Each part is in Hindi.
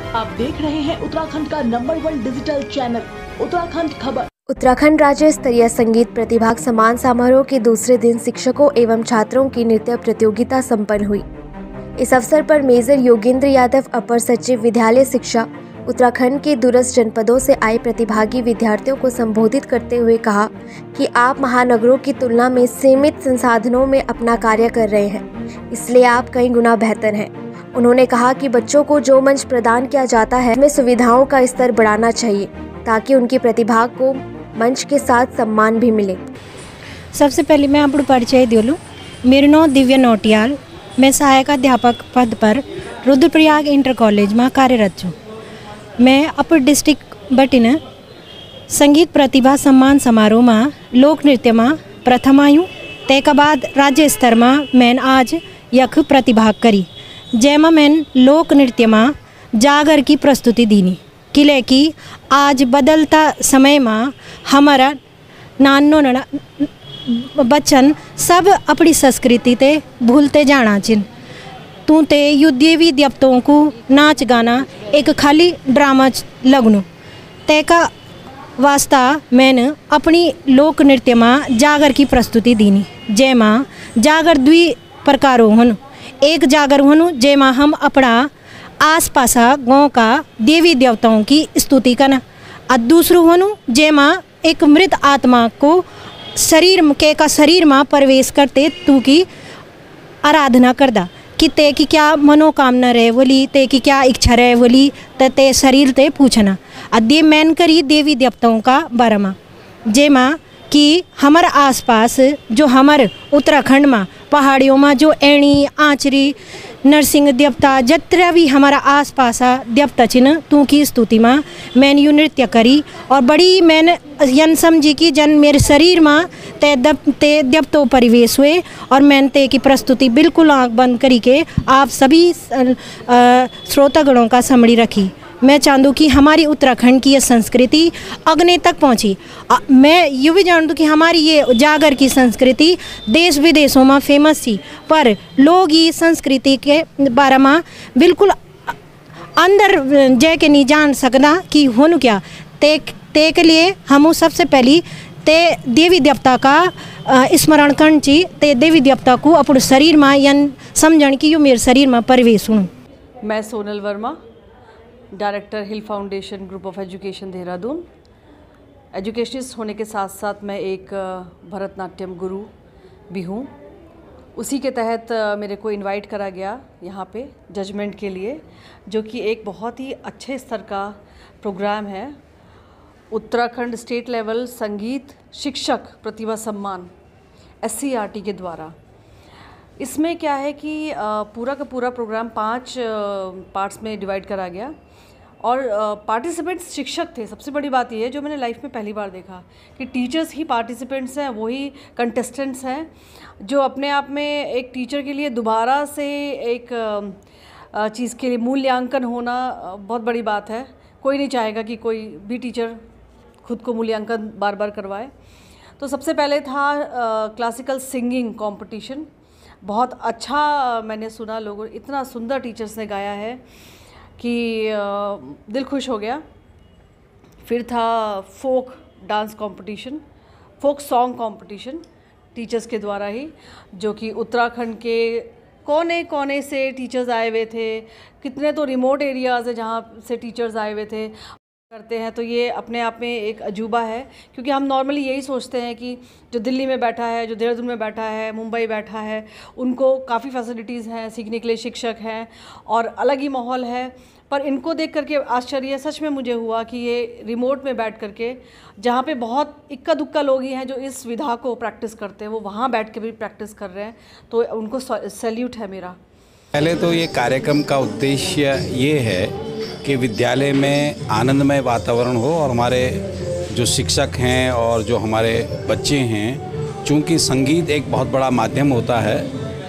आप देख रहे हैं उत्तराखंड का नंबर 1 डिजिटल चैनल उत्तराखंड खबर। उत्तराखंड राज्य स्तरीय संगीत प्रतिभाग सम्मान समारोह के दूसरे दिन शिक्षकों एवं छात्रों की नृत्य प्रतियोगिता संपन्न हुई। इस अवसर पर मेजर योगेंद्र यादव, अपर सचिव विद्यालय शिक्षा, उत्तराखंड के दूरस्थ जनपदों से आए प्रतिभागी विद्यार्थियों को संबोधित करते हुए कहा कि आप महानगरों की तुलना में सीमित संसाधनों में अपना कार्य कर रहे हैं, इसलिए आप कई गुना बेहतर हैं। उन्होंने कहा कि बच्चों को जो मंच प्रदान किया जाता है उसमें सुविधाओं का स्तर बढ़ाना चाहिए ताकि उनकी प्रतिभा को मंच के साथ सम्मान भी मिले। सबसे पहले मैं आपको परिचय दे लूँ। मेरा नाम दिव्या नोटियाल, मैं सहायक अध्यापक पद पर रुद्रप्रयाग इंटर कॉलेज में कार्यरत हूँ। मैं अपर डिस्ट्रिक्ट बटिन संगीत प्रतिभा सम्मान समारोह में लोक नृत्य में प्रथम आयूँ। तेका बाद राज्य स्तर में मैंने आज यख प्रतिभाग करी, जैमा मैंने लोक नृत्य में जागर की प्रस्तुति दीनी। किले की आज बदलता समय में हमारा नानो बच्चन सब अपनी संस्कृति ते भूलते जाना चिन। तू ते युद्धवी देवताओं को नाच गाना एक खाली ड्रामा लगनू। तेका वास्ता मैंने अपनी लोक नृत्य में जागर की प्रस्तुति दीनी, जैमा जागर द्वि प्रकारों हन। एक जागर हनु जेमा हम अपना आस पासा गाँव का देवी देवताओं की स्तुति करना, और दूसरों हनु जेमा एक मृत आत्मा को शरीर में प्रवेश करते तू की आराधना करदा कि ते की क्या मनोकामना रहे बोली, ते की क्या इच्छा रहे बोली, ते शरीर ते पूछना। अद्य मैन करी देवी देवताओं का बारे में, जेमा कि हमारे आसपास जो हमारे उत्तराखंड में पहाड़ियों में जो एणी आंचरी नरसिंह देवता जत्रा भी हमारा आसपास देवता चिन्ह तू की स्तुति में मैंने यू नृत्य करी। और बड़ी मैंने यन समझी कि जन मेरे शरीर में ते देवतो परिवेश हुए, और मैंने ते की प्रस्तुति बिल्कुल आँख बंद करी के आप सभी श्रोतागणों का समड़ी रखी। मैं चाहूँ कि हमारी उत्तराखंड की ये संस्कृति अगने तक पहुँची। मैं ये भी जानती हूँ कि हमारी ये जागर की संस्कृति देश विदेशों में फेमस थी, पर लोग ये संस्कृति के बारे में बिल्कुल अंदर जाके नहीं जान सकता कि होनु क्या। ते के लिए हम सबसे पहली ते देवी देवता का स्मरण करना चाहिए। ते देवी देवता को अपने शरीर में यान समझण कि यो मेरे शरीर में प्रवेश हूँ। मैं Sonal Verma, director hill foundation group of education Dehradun. Educationist होने के साथ साथ मैं एक भरतनाट्यम गुरु भी हूँ। उसी के तहत मेरे को इनवाइट करा गया यहाँ पे जजमेंट के लिए, जो कि एक बहुत ही अच्छे स्तर का प्रोग्राम है। उत्तराखंड स्टेट लेवल संगीत शिक्षक प्रतिभा सम्मान SCERT के द्वारा। इसमें क्या है कि पूरा का पूरा प्रोग्राम 5 पार्ट्स में डिवाइड करा गया, और पार्टिसिपेंट्स शिक्षक थे। सबसे बड़ी बात यह है जो मैंने लाइफ में पहली बार देखा कि टीचर्स ही पार्टिसिपेंट्स हैं, वही कंटेस्टेंट्स हैं, जो अपने आप में एक टीचर के लिए दोबारा से एक चीज़ के लिए मूल्यांकन होना बहुत बड़ी बात है। कोई नहीं चाहेगा कि कोई भी टीचर खुद को मूल्यांकन बार बार करवाए। तो सबसे पहले था क्लासिकल सिंगिंग कंपटीशन। बहुत अच्छा मैंने सुना, लोगों इतना सुंदर टीचर्स ने गाया है कि दिल खुश हो गया। फिर था folk dance competition, folk song competition teachers के द्वारा ही, जो कि उत्तराखंड के कोने कोने से टीचर्स आए हुए थे। कितने तो रिमोट एरियाज़ है जहाँ से टीचर्स आए हुए थे करते हैं। तो ये अपने आप में एक अजूबा है, क्योंकि हम नॉर्मली यही सोचते हैं कि जो दिल्ली में बैठा है, जो देहरादून में बैठा है, मुंबई बैठा है, उनको काफ़ी फैसिलिटीज़ हैं, सीखने के लिए शिक्षक हैं और अलग ही माहौल है। पर इनको देख करके आश्चर्य सच में मुझे हुआ कि ये रिमोट में बैठ करके, जहाँ पे बहुत इक्का दुक्का लोग ही हैं जो इस विधा को प्रैक्टिस करते हैं, वो वहाँ बैठ के भी प्रैक्टिस कर रहे हैं। तो उनको सैल्यूट है मेरा। पहले तो ये कार्यक्रम का उद्देश्य ये है कि विद्यालय में आनंदमय वातावरण हो, और हमारे जो शिक्षक हैं और जो हमारे बच्चे हैं, चूँकि संगीत एक बहुत बड़ा माध्यम होता है,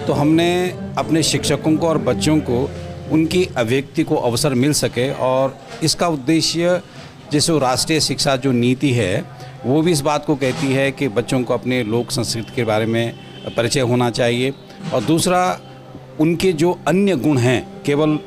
तो हमने अपने शिक्षकों को और बच्चों को उनकी अभिव्यक्ति को अवसर मिल सके। और इसका उद्देश्य जैसे राष्ट्रीय शिक्षा जो नीति है वो भी इस बात को कहती है कि बच्चों को अपने लोक संस्कृति के बारे में परिचय होना चाहिए, और दूसरा उनके जो अन्य गुण हैं केवल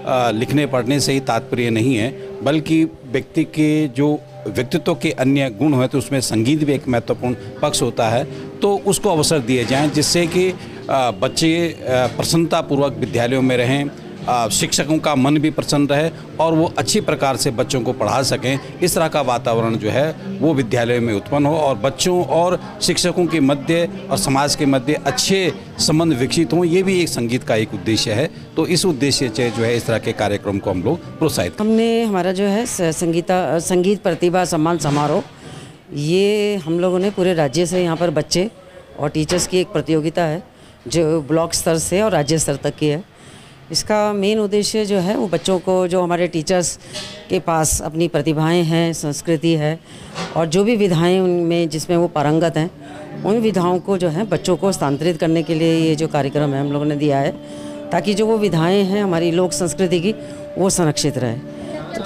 लिखने पढ़ने से ही तात्पर्य नहीं है, बल्कि व्यक्ति के जो व्यक्तित्व के अन्य गुण हैं तो उसमें संगीत भी एक महत्वपूर्ण पक्ष होता है। तो उसको अवसर दिए जाएं जिससे कि बच्चे प्रसन्नतापूर्वक विद्यालयों में रहें, शिक्षकों का मन भी प्रसन्न रहे और वो अच्छी प्रकार से बच्चों को पढ़ा सकें। इस तरह का वातावरण जो है वो विद्यालय में उत्पन्न हो और बच्चों और शिक्षकों के मध्य और समाज के मध्य अच्छे संबंध विकसित हों। ये भी एक संगीत का एक उद्देश्य है। तो इस उद्देश्य से जो है इस तरह के कार्यक्रम को हम लोग प्रोत्साहित हमने हमारा जो है संगीत प्रतिभा सम्मान समारोह, ये हम लोगों ने पूरे राज्य से यहाँ पर बच्चे और टीचर्स की एक प्रतियोगिता है जो ब्लॉक स्तर से और राज्य स्तर तक की है। इसका मेन उद्देश्य जो है वो बच्चों को, जो हमारे टीचर्स के पास अपनी प्रतिभाएं हैं, संस्कृति है और जो भी विधाएं उनमें जिसमें वो पारंगत हैं, उन विधाओं को जो है बच्चों को स्थानांतरित करने के लिए ये जो कार्यक्रम है हम लोगों ने दिया है, ताकि जो वो विधाएं हैं हमारी लोक संस्कृति की वो संरक्षित रहे। तो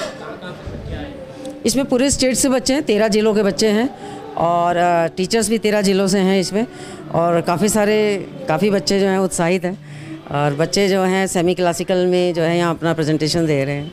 इसमें पूरे स्टेट से बच्चे हैं, 13 जिलों के बच्चे हैं और टीचर्स भी 13 जिलों से हैं इसमें, और काफ़ी बच्चे जो हैं उत्साहित हैं और बच्चे जो हैं सेमी क्लासिकल में जो है यहाँ अपना प्रेजेंटेशन दे रहे हैं।